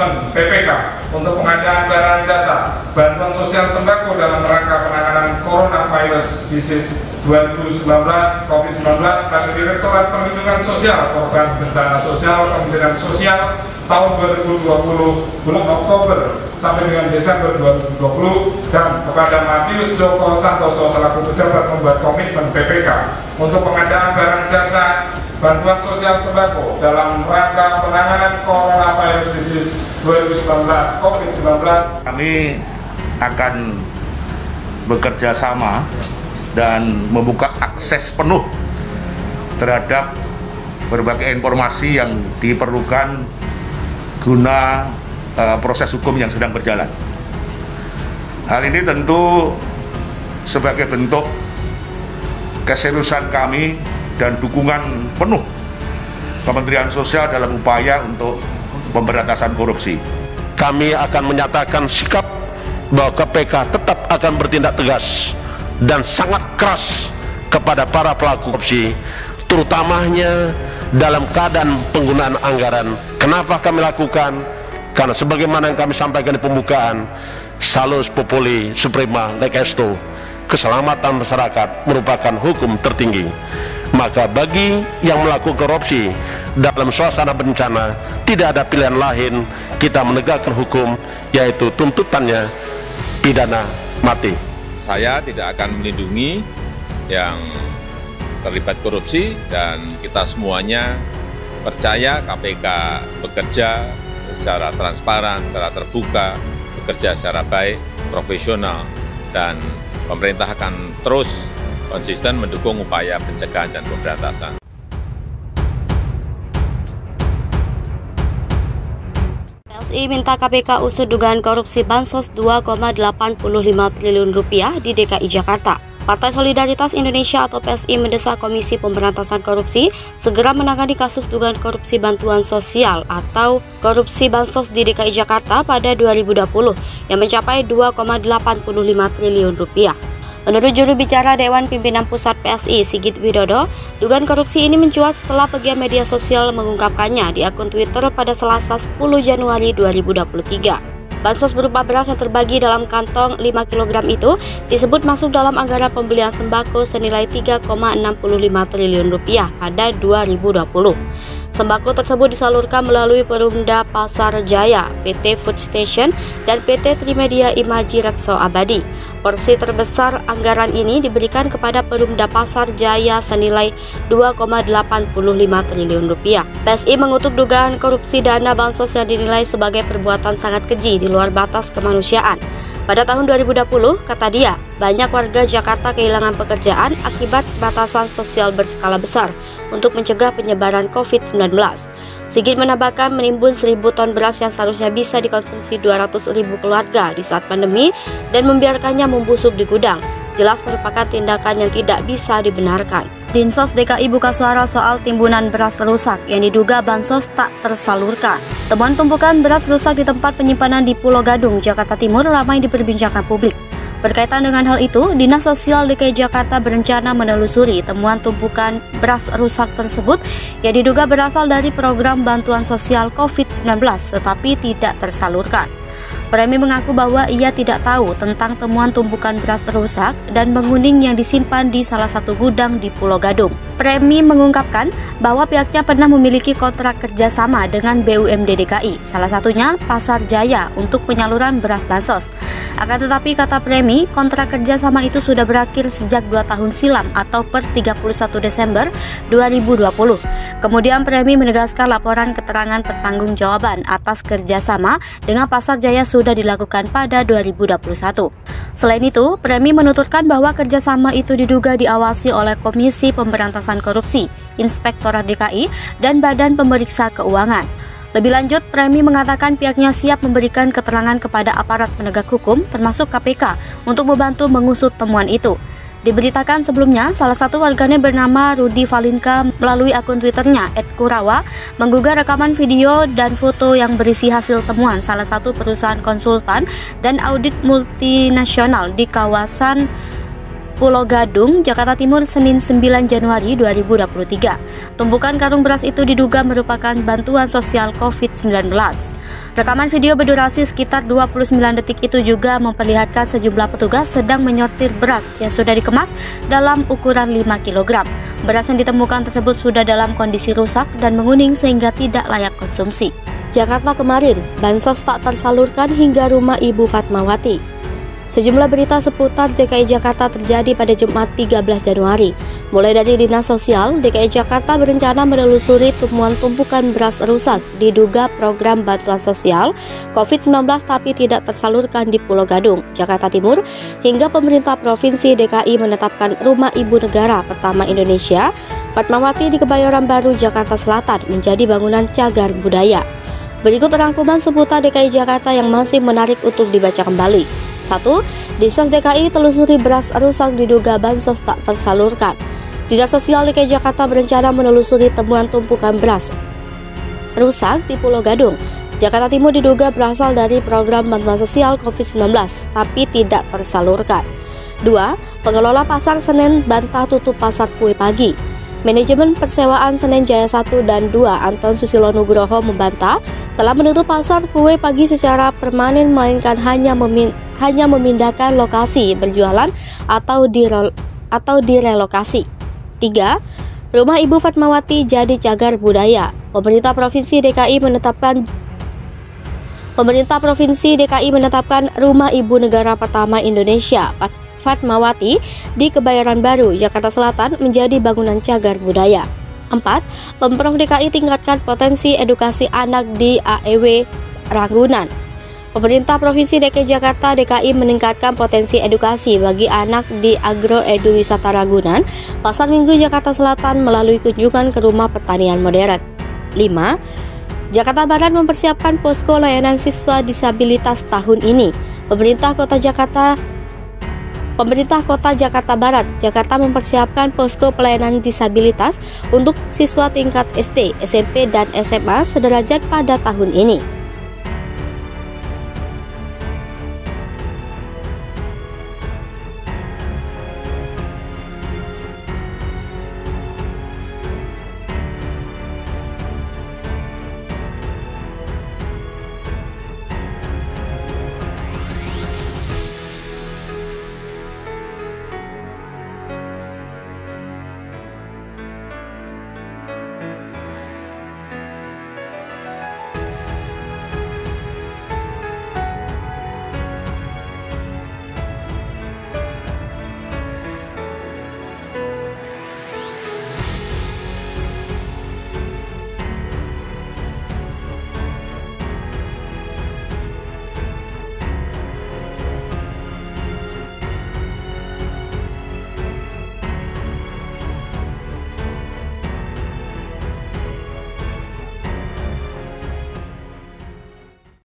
komitmen PPK untuk pengadaan barang jasa bantuan sosial sembako dalam rangka penanganan coronavirus disease 2019 COVID-19 pada Direktorat Perlindungan Sosial Korban Bencana Sosial Kementerian Sosial tahun 2020 bulan Oktober sampai dengan Desember 2020 dan kepada Matius Joko Santoso selaku pejabat membuat komitmen PPK untuk pengadaan barang jasa bantuan sosial sembako dalam rangka penanganan coronavirus disease 2019 COVID-19. Kami akan bekerja sama dan membuka akses penuh terhadap berbagai informasi yang diperlukan guna proses hukum yang sedang berjalan. Hal ini tentu sebagai bentuk keseriusan kami dan dukungan penuh Kementerian Sosial dalam upaya untuk pemberantasan korupsi. Kami akan menyatakan sikap bahwa KPK tetap akan bertindak tegas dan sangat keras kepada para pelaku korupsi, terutamanya dalam keadaan penggunaan anggaran. Kenapa kami lakukan? Karena sebagaimana yang kami sampaikan di pembukaan, salus populi suprema nec esto, keselamatan masyarakat merupakan hukum tertinggi. Maka bagi yang melakukan korupsi dalam suasana bencana, tidak ada pilihan lain kita menegakkan hukum, yaitu tuntutannya pidana mati. Saya tidak akan melindungi yang terlibat korupsi dan kita semuanya percaya KPK bekerja secara transparan, secara terbuka, bekerja secara baik, profesional, dan pemerintah akan terus konsisten mendukung upaya pencegahan dan pemberantasan. PSI minta KPK usut dugaan korupsi Bansos 2,85 triliun rupiah di DKI Jakarta. Partai Solidaritas Indonesia atau PSI mendesak Komisi Pemberantasan Korupsi segera menangani kasus dugaan korupsi bantuan sosial atau korupsi Bansos di DKI Jakarta pada 2020 yang mencapai 2,85 triliun rupiah. Menurut juru bicara Dewan Pimpinan Pusat PSI, Sigit Widodo, dugaan korupsi ini mencuat setelah pegiat media sosial mengungkapkannya di akun Twitter pada Selasa 10 Januari 2023. Bansos berupa beras yang terbagi dalam kantong 5 kg itu disebut masuk dalam anggaran pembelian sembako senilai 3,65 triliun rupiah pada 2020. Sembako tersebut disalurkan melalui Perumda Pasar Jaya, PT Food Station, dan PT Trimedia Imaji Rekso Abadi. Porsi terbesar anggaran ini diberikan kepada Perumda Pasar Jaya senilai 2,85 triliun rupiah. PSI mengutuk dugaan korupsi dana bansos yang dinilai sebagai perbuatan sangat keji di luar batas kemanusiaan. Pada tahun 2020, kata dia, banyak warga Jakarta kehilangan pekerjaan akibat batasan sosial berskala besar untuk mencegah penyebaran COVID-19. Sigit menambahkan menimbun 1.000 ton beras yang seharusnya bisa dikonsumsi 200.000 keluarga di saat pandemi dan membiarkannya membusuk di gudang. Jelas merupakan tindakan yang tidak bisa dibenarkan. Dinsos DKI buka suara soal timbunan beras rusak yang diduga bansos tak tersalurkan. Temuan tumpukan beras rusak di tempat penyimpanan di Pulau Gadung, Jakarta Timur ramai diperbincangkan publik. Berkaitan dengan hal itu, Dinas Sosial DKI Jakarta berencana menelusuri temuan tumpukan beras rusak tersebut yang diduga berasal dari program bantuan sosial COVID-19 tetapi tidak tersalurkan. Premi mengaku bahwa ia tidak tahu tentang temuan tumpukan beras rusak dan menguning yang disimpan di salah satu gudang di Pulau Gadung. Premi mengungkapkan bahwa pihaknya pernah memiliki kontrak kerjasama dengan BUMD DKI, salah satunya Pasar Jaya untuk penyaluran beras bansos. Akan tetapi, kata Premi, kontrak kerjasama itu sudah berakhir sejak 2 tahun silam atau per 31 Desember 2020. Kemudian Premi menegaskan laporan keterangan pertanggungjawaban atas kerjasama dengan Pasar Jaya sudah dilakukan pada 2021. Selain itu, Premi menuturkan bahwa kerjasama itu diduga diawasi oleh Komisi Pemberantasan Korupsi, Inspektorat DKI, dan Badan Pemeriksa Keuangan. Lebih lanjut, Premi mengatakan pihaknya siap memberikan keterangan kepada aparat penegak hukum, termasuk KPK, untuk membantu mengusut temuan itu. Diberitakan sebelumnya, salah satu warganet bernama Rudi Valinka melalui akun Twitternya @kurawa menggugah rekaman video dan foto yang berisi hasil temuan salah satu perusahaan konsultan dan audit multinasional di kawasan Pulau Gadung, Jakarta Timur, Senin 9 Januari 2023. Tumpukan karung beras itu diduga merupakan bantuan sosial COVID-19. Rekaman video berdurasi sekitar 29 detik itu juga memperlihatkan sejumlah petugas sedang menyortir beras yang sudah dikemas dalam ukuran 5 kg. Beras yang ditemukan tersebut sudah dalam kondisi rusak dan menguning sehingga tidak layak konsumsi. Jakarta kemarin, bansos tak tersalurkan hingga rumah Ibu Fatmawati. Sejumlah berita seputar DKI Jakarta terjadi pada Jumat 13 Januari. Mulai dari Dinas Sosial, DKI Jakarta berencana menelusuri temuan tumpukan beras rusak diduga program bantuan sosial COVID-19 tapi tidak tersalurkan di Pulau Gadung, Jakarta Timur, hingga pemerintah Provinsi DKI menetapkan Rumah Ibu Negara pertama Indonesia, Fatmawati di Kebayoran Baru, Jakarta Selatan menjadi bangunan cagar budaya. Berikut rangkuman seputar DKI Jakarta yang masih menarik untuk dibaca kembali. 1. Dinas DKI telusuri beras rusak diduga bansos tak tersalurkan. Dinas Sosial DKI Jakarta berencana menelusuri temuan tumpukan beras rusak di Pulau Gadung, Jakarta Timur diduga berasal dari program bantuan sosial COVID-19 tapi tidak tersalurkan. 2. Pengelola Pasar Senen bantah tutup pasar kue pagi. Manajemen Persewaan Senen Jaya 1 dan 2 Anton Susilo Nugroho membantah telah menutup pasar kue pagi secara permanen melainkan hanya memindahkan lokasi berjualan atau direlokasi. 3. Rumah Ibu Fatmawati jadi cagar budaya. Pemerintah Provinsi DKI menetapkan Rumah Ibu Negara pertama Indonesia Fatmawati di Kebayoran Baru, Jakarta Selatan menjadi bangunan cagar budaya. 4. Pemprov DKI tingkatkan potensi edukasi anak di AEW Ragunan. Pemerintah Provinsi DKI Jakarta DKI meningkatkan potensi edukasi bagi anak di Agro Edu Wisata Ragunan, Pasar Minggu, Jakarta Selatan melalui kunjungan ke Rumah Pertanian Modern. 5. Jakarta Barat mempersiapkan posko layanan siswa disabilitas tahun ini. Pemerintah Kota Jakarta Barat, Jakarta mempersiapkan posko pelayanan disabilitas untuk siswa tingkat SD, SMP, dan SMA sederajat pada tahun ini.